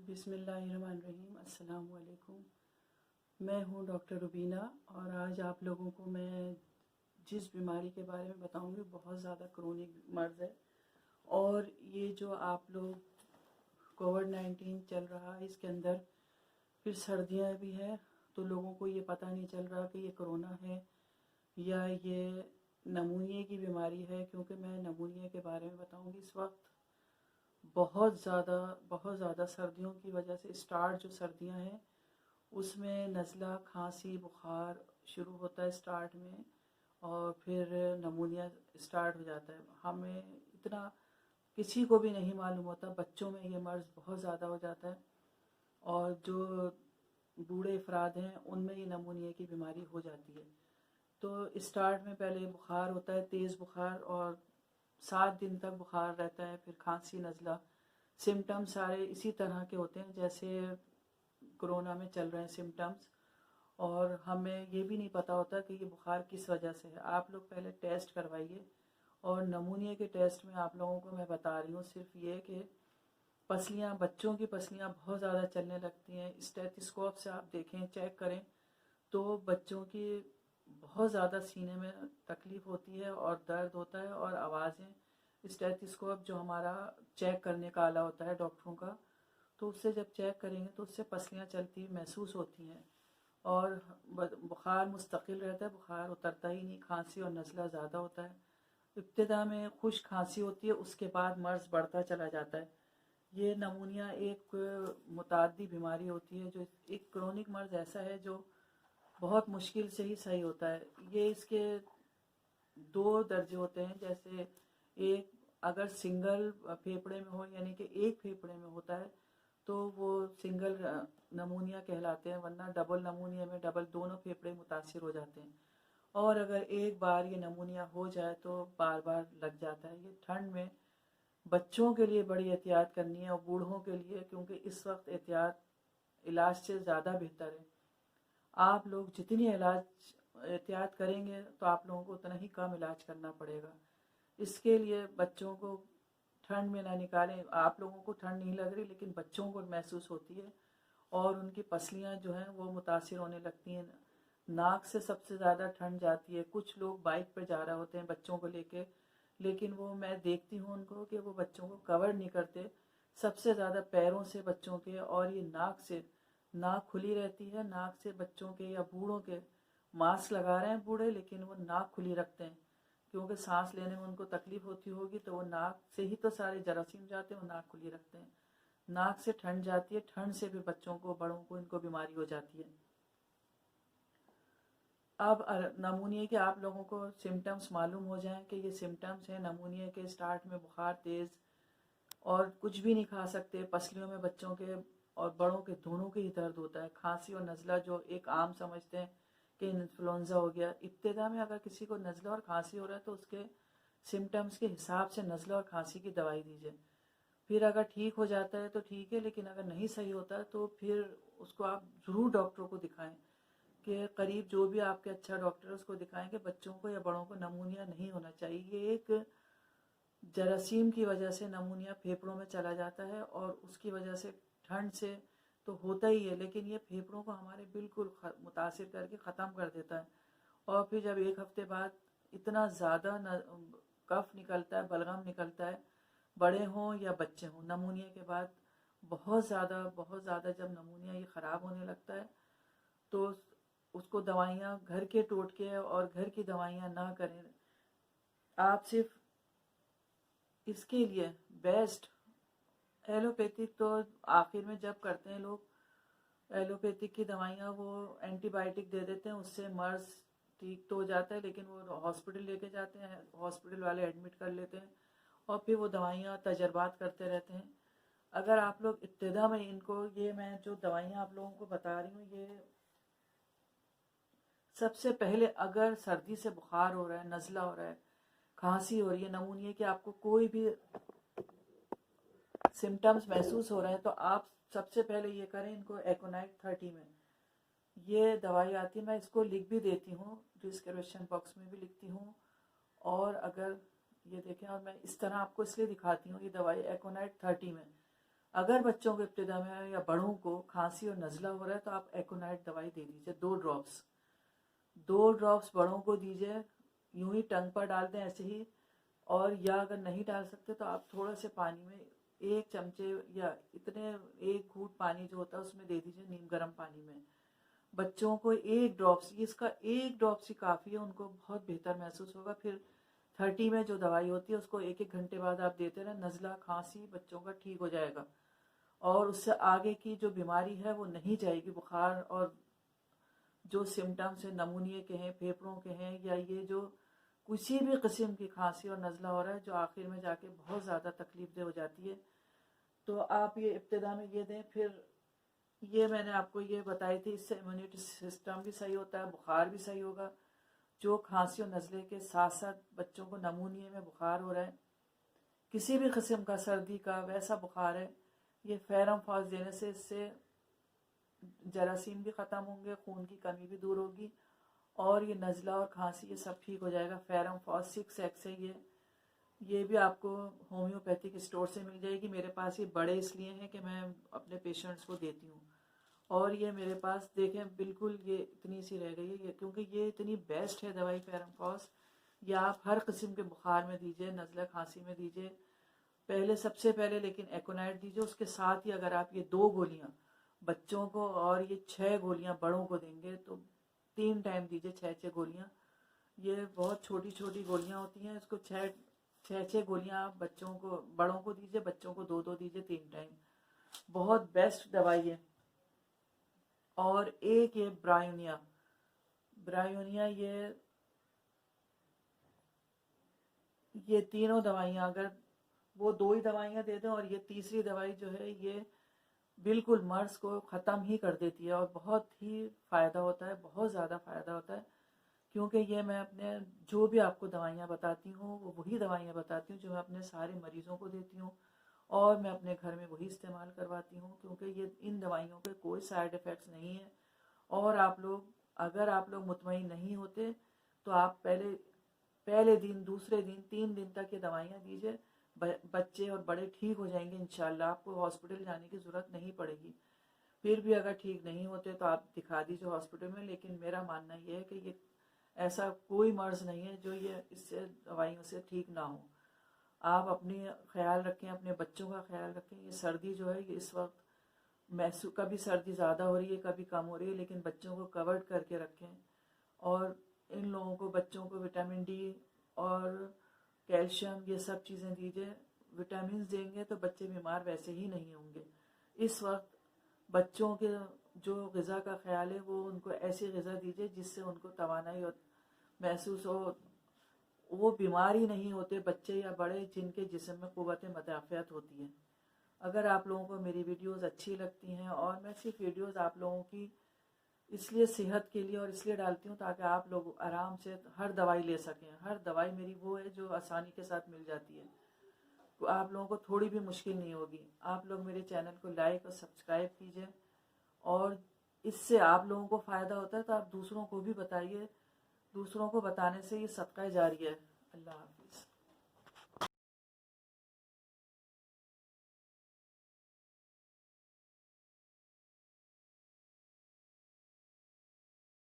بسم اللہ الرحمن الرحیم۔ السلام علیکم۔ میں ہوں ڈاکٹر روبینہ، اور آج آپ لوگوں کو میں جس بیماری کے بارے میں بتاؤں گی بہت زیادہ کرونک مرض ہے، اور یہ جو آپ لوگ کووڈ-19 چل رہا ہے اس کے اندر پھر سردیاں بھی ہیں، تو لوگوں کو یہ پتہ نہیں چل رہا کہ یہ کرونا ہے یا یہ نمونیا کی بیماری ہے، کیونکہ میں نمونیا کے بارے میں بتاؤں گی۔ اس وقت بہت زیادہ سردیوں کی وجہ سے اسٹارٹ جو سردیاں ہیں اس میں نزلہ، کھانسی، بخار شروع ہوتا ہے اسٹارٹ میں، اور پھر نمونیا اسٹارٹ ہو جاتا ہے۔ ہمیں اتنا کسی کو بھی نہیں معلوم ہوتا، بچوں میں یہ مرض بہت زیادہ ہو جاتا ہے، اور جو بوڑھے افراد ہیں ان میں یہ نمونیا کی بیماری ہو جاتی ہے۔ تو اسٹارٹ میں پہلے بخار ہوتا ہے، تیز بخار، اور 7 دن تک بخار رہتا ہے، پھر کھانسی، نزلہ، سمٹمز سارے اسی طرح کے ہوتے ہیں جیسے کرونا میں چل رہے ہیں سمٹمز، اور ہمیں یہ بھی نہیں پتہ ہوتا کہ یہ بخار کس وجہ سے ہے۔ آپ لوگ پہلے ٹیسٹ کروائیے، اور نمونیا کے ٹیسٹ میں آپ لوگوں کو میں بتا رہی ہوں صرف یہ کہ پسلیاں، بچوں کی پسلیاں بہت زیادہ چلنے لگتی ہیں۔ اسٹیتھوسکوپ سے آپ دیکھیں، چیک کریں تو بچوں کی بہت زیادہ سینے میں تکلیف ہوتی ہے اور درد ہوتا ہے اور آوازیں۔ اسٹیتھوسکوپ جو ہمارا چیک کرنے کا آلہ ہوتا ہے ڈاکٹروں کا، تو اس سے جب چیک کریں گے تو اس سے پسلیاں چلتی محسوس ہوتی ہیں، اور بخار مستقل رہتا ہے، بخار اترتا ہی نہیں، کھانسی اور نزلہ زیادہ ہوتا ہے۔ ابتدا میں خشک کھانسی ہوتی ہے، اس کے بعد مرض بڑھتا چلا جاتا ہے۔ یہ نمونیا ایک متعدی بیماری ہوتی ہے، جو ایک کرونک مرض ایسا ہے جو بہت مشکل سے ہی صحیح ہوتا ہے۔ یہ اس کے 2 درجے ہوتے ہیں، جیسے ایک اگر سنگل پھیپھڑے میں ہو، یعنی کہ ایک پھیپھڑے میں ہوتا ہے تو وہ سنگل نمونیا کہلاتے ہیں، ورنہ ڈبل نمونیا میں دونوں پھیپھڑے متاثر ہو جاتے ہیں، اور اگر ایک بار یہ نمونیا ہو جائے تو بار بار لگ جاتا ہے۔ یہ ٹھنڈ میں بچوں کے لیے بڑی احتیاط کرنی ہے، اور بوڑھوں کے لیے، کیونکہ اس وقت علاج سے زیادہ بہتر ہے۔ آپ لوگ جتنی احتیاط کریں گے تو آپ لوگوں کو اتنا ہی کم علاج کرنا پڑے گا۔ اس کے لیے بچوں کو ٹھنڈ میں نہ نکالیں۔ آپ لوگوں کو ٹھنڈ نہیں لگ رہی، لیکن بچوں کو محسوس ہوتی ہے، اور ان کی پسلیاں جو ہیں وہ متاثر ہونے لگتی ہیں۔ ناک سے سب سے زیادہ ٹھنڈ جاتی ہے۔ کچھ لوگ بائک پہ جا رہے ہوتے ہیں بچوں کو لے کے، لیکن وہ میں دیکھتی ہوں ان کو کہ وہ بچوں کو کور نہیں کرتے، سب سے زیادہ پیروں سے بچوں کے، اور یہ ناک کھلی رہتی ہے، ناک سے بچوں کے یا بوڑھوں کے، ماسک لگا رہے ہیں بوڑھے لیکن وہ ناک کھلی رکھتے ہیں، کیونکہ سانس لینے میں ان کو تکلیف ہوتی ہوگی، تو وہ ناک سے ہی تو سارے جراثیم جاتے ہیں، وہ ناک کھلی رکھتے ہیں۔ ناک سے ٹھنڈ جاتی ہے، ٹھنڈ سے بھی بچوں کو، بڑوں کو، ان کو بیماری ہو جاتی ہے۔ اب نمونیا کے آپ لوگوں کو سمٹمز معلوم ہو جائیں کہ یہ سمٹمز ہیں نمونیا کے۔ اسٹارٹ میں بخار تیز، اور کچھ بھی نہیں کھا سکتے، پسلیوں میں بچوں کے اور بڑوں کے دونوں کے ہی درد ہوتا ہے۔ کھانسی اور نزلہ جو ایک عام سمجھتے ہیں کہ انفلوئنزا ہو گیا، ابتدا میں اگر کسی کو نزلہ اور کھانسی ہو رہا ہے تو اس کے سمٹمز کے حساب سے نزلہ اور کھانسی کی دوائی دیجیے، پھر اگر ٹھیک ہو جاتا ہے تو ٹھیک ہے، لیکن اگر نہیں صحیح ہوتا ہے تو پھر اس کو آپ ضرور ڈاکٹر کو دکھائیں، کہ قریب جو بھی آپ کے اچھا ڈاکٹر ہے اس کو دکھائیں کہ بچوں کو یا بڑوں کو نمونیا نہیں ہونا چاہیے۔ یہ ایک جراثیم کی وجہ سے نمونیا پھیپھڑوں میں چلا جاتا ہے، اور اس کی وجہ سے ٹھنڈ سے تو ہوتا ہی ہے، لیکن یہ پھیپھڑوں کو ہمارے بالکل متاثر کر کے ختم کر دیتا ہے، اور پھر جب 1 ہفتے بعد اتنا زیادہ کف نکلتا ہے، بلغم نکلتا ہے، بڑے ہوں یا بچے ہوں، نمونیا کے بعد بہت زیادہ جب نمونیا یہ خراب ہونے لگتا ہے تو اس کو دوائیاں گھر کے ٹوٹکے اور گھر کی دوائیاں نہ کریں۔ آپ صرف اس کے لیے بیسٹ ایلوپیتھک تو آخر میں جب کرتے ہیں لوگ، ایلوپیتھک کی دوائیاں وہ اینٹی بائیوٹک دے دیتے ہیں، اس سے مرض ٹھیک تو ہو جاتا ہے، لیکن وہ ہاسپٹل لے کے جاتے ہیں، ہاسپٹل والے ایڈمٹ کر لیتے ہیں، اور پھر وہ دوائیاں تجربات کرتے رہتے ہیں۔ اگر آپ لوگ ابتدا میں ان کو، یہ میں جو دوائیاں آپ لوگوں کو بتا رہی ہوں، یہ سب سے پہلے اگر سردی سے بخار ہو رہا ہے، نزلہ ہو رہا ہے، کھانسی ہو رہی ہے، نمونیا کہ آپ کو کوئی بھی سمٹمز محسوس ہو رہے ہیں، تو آپ سب سے پہلے یہ کریں، ان کو ایکونائٹ 30 میں یہ دوائی آتی ہے، میں اس کو لکھ بھی دیتی ہوں، ڈسکرپشن باکس میں بھی لکھتی ہوں، اور اگر یہ دیکھیں، اور میں اس طرح آپ کو اس لیے دکھاتی ہوں، یہ دوائی ایکونائٹ 30 میں اگر بچوں کو ابتدا میں یا بڑوں کو کھانسی اور نزلہ ہو رہا ہے تو آپ ایکونائٹ دوائی دے دیجیے 2 ڈراپس بڑوں کو دیجیے، یوں ہی ٹنگ پر ڈال دیں ایسے ہی، اور یا اگر نہیں ڈال سکتے تو آپ تھوڑا سے پانی میں 1 چمچے یا اتنے 1 گھونٹ پانی جو ہوتا ہے اس میں دے دیجیے، نیم گرم پانی میں۔ بچوں کو 1 ڈراپس، اس کا 1 ڈراپس ہی کافی ہے، ان کو بہت بہتر محسوس ہوگا۔ پھر 30 میں جو دوائی ہوتی ہے اس کو 1 گھنٹے بعد آپ دیتے رہیں، نزلہ کھانسی بچوں کا ٹھیک ہو جائے گا، اور اس سے آگے کی جو بیماری ہے وہ نہیں جائے گی۔ بخار اور جو سمٹمز ہیں نمونیے کے ہیں، پھیپھڑوں کے ہیں، یا یہ جو کسی بھی قسم کی کھانسی اور نزلہ ہو رہا ہے جو آخر میں جا کے بہت زیادہ تکلیف دہ ہو جاتی ہے، تو آپ یہ ابتدا میں یہ دیں۔ پھر یہ میں نے آپ کو یہ بتائی تھی، اس سے امیونٹی سسٹم بھی صحیح ہوتا ہے، بخار بھی صحیح ہوگا۔ جو کھانسی اور نزلے کے ساتھ ساتھ بچوں کو نمونیے میں بخار ہو رہا ہے، کسی بھی قسم کا سردی کا ویسا بخار ہے، یہ فیرم فاس دینے سے اس سے جراثیم بھی ختم ہوں گے، خون کی کمی بھی دور ہوگی، اور یہ نزلہ اور کھانسی یہ سب ٹھیک ہو جائے گا۔ فیرم فاس 6X ہے یہ بھی آپ کو ہومیوپیتھک اسٹور سے مل جائے گی۔ میرے پاس یہ بڑے اس لیے ہیں کہ میں اپنے پیشنٹس کو دیتی ہوں، اور یہ میرے پاس دیکھیں بالکل یہ اتنی سی رہ گئی ہے، کیونکہ یہ اتنی بیسٹ ہے دوائی فیرم فاس۔ یہ آپ ہر قسم کے بخار میں دیجیے، نزلہ کھانسی میں دیجیے، سب سے پہلے لیکن ایکونائٹ دیجیے، اس کے ساتھ ہی اگر آپ یہ 2 گولیاں بچوں کو اور یہ 6 گولیاں بڑوں کو دیں گے تو 3 ٹائم دیجیے، 6 گولیاں۔ یہ بہت چھوٹی چھوٹی گولیاں ہوتی ہیں، اس کو 6 گولیاں آپ بچوں کو بڑوں کو دیجیے، بچوں کو 2 دیجیے 3 ٹائم۔ بہت بیسٹ دوائی ہے۔ اور ایک یہ برایونیا یہ تینوں دوائیاں اگر وہ 2 ہی دوائیاں دے دیں، اور یہ تیسری دوائی جو ہے یہ بالکل مرض کو ختم ہی کر دیتی ہے، اور بہت ہی فائدہ ہوتا ہے، بہت زیادہ فائدہ ہوتا ہے، کیونکہ یہ میں اپنے جو بھی آپ کو دوائیاں بتاتی ہوں وہ وہی دوائیاں بتاتی ہوں جو میں اپنے سارے مریضوں کو دیتی ہوں، اور میں اپنے گھر میں وہی استعمال کرواتی ہوں، کیونکہ یہ ان دوائیوں کے کوئی سائیڈ ایفیکٹس نہیں ہیں۔ اور اگر آپ لوگ مطمئن نہیں ہوتے تو آپ پہلے دن، دوسرے دن، 3 دن تک یہ دوائیاں دیجیے، بچے اور بڑے ٹھیک ہو جائیں گے انشاءاللہ۔ آپ کو ہاسپٹل جانے کی ضرورت نہیں پڑے گی۔ پھر بھی اگر ٹھیک نہیں ہوتے تو آپ دکھا دیجیے ہاسپٹل میں، لیکن میرا ماننا یہ ہے کہ یہ ایسا کوئی مرض نہیں ہے جو یہ اس سے دوائیوں سے ٹھیک نہ ہو۔ آپ اپنی خیال رکھیں، اپنے بچوں کا خیال رکھیں۔ یہ سردی جو ہے یہ اس وقت کبھی سردی زیادہ ہو رہی ہے، کبھی کم ہو رہی ہے، لیکن بچوں کو کورڈ کر کے رکھیں، اور ان لوگوں کو بچوں کو وٹامن ڈی اور کیلشیم یہ سب چیزیں دیجیے۔ وٹامنز دیں گے تو بچے بیمار ویسے ہی نہیں ہوں گے۔ اس وقت بچوں کے جو غذا کا خیال ہے وہ ان کو ایسی غذا دیجیے جس سے ان کو توانائی محسوس ہو، وہ بیمار ہی نہیں ہوتے بچے یا بڑے جن کے جسم میں قوت مدافعت ہوتی ہے۔ اگر آپ لوگوں کو میری ویڈیوز اچھی لگتی ہیں، اور میں صرف ویڈیوز آپ لوگوں کی اس لیے صحت کے لیے اور اس لیے ڈالتی ہوں تاکہ آپ لوگ آرام سے ہر دوائی لے سکیں۔ ہر دوائی میری وہ ہے جو آسانی کے ساتھ مل جاتی ہے، تو آپ لوگوں کو تھوڑی بھی مشکل نہیں ہوگی۔ آپ لوگ میرے چینل کو لائک اور سبسکرائب کیجئے، اور اس سے آپ لوگوں کو فائدہ ہوتا ہے تو آپ دوسروں کو بھی بتائیے۔ دوسروں کو بتانے سے یہ صدقہ جاریہ ہے۔ اللہ حافظ۔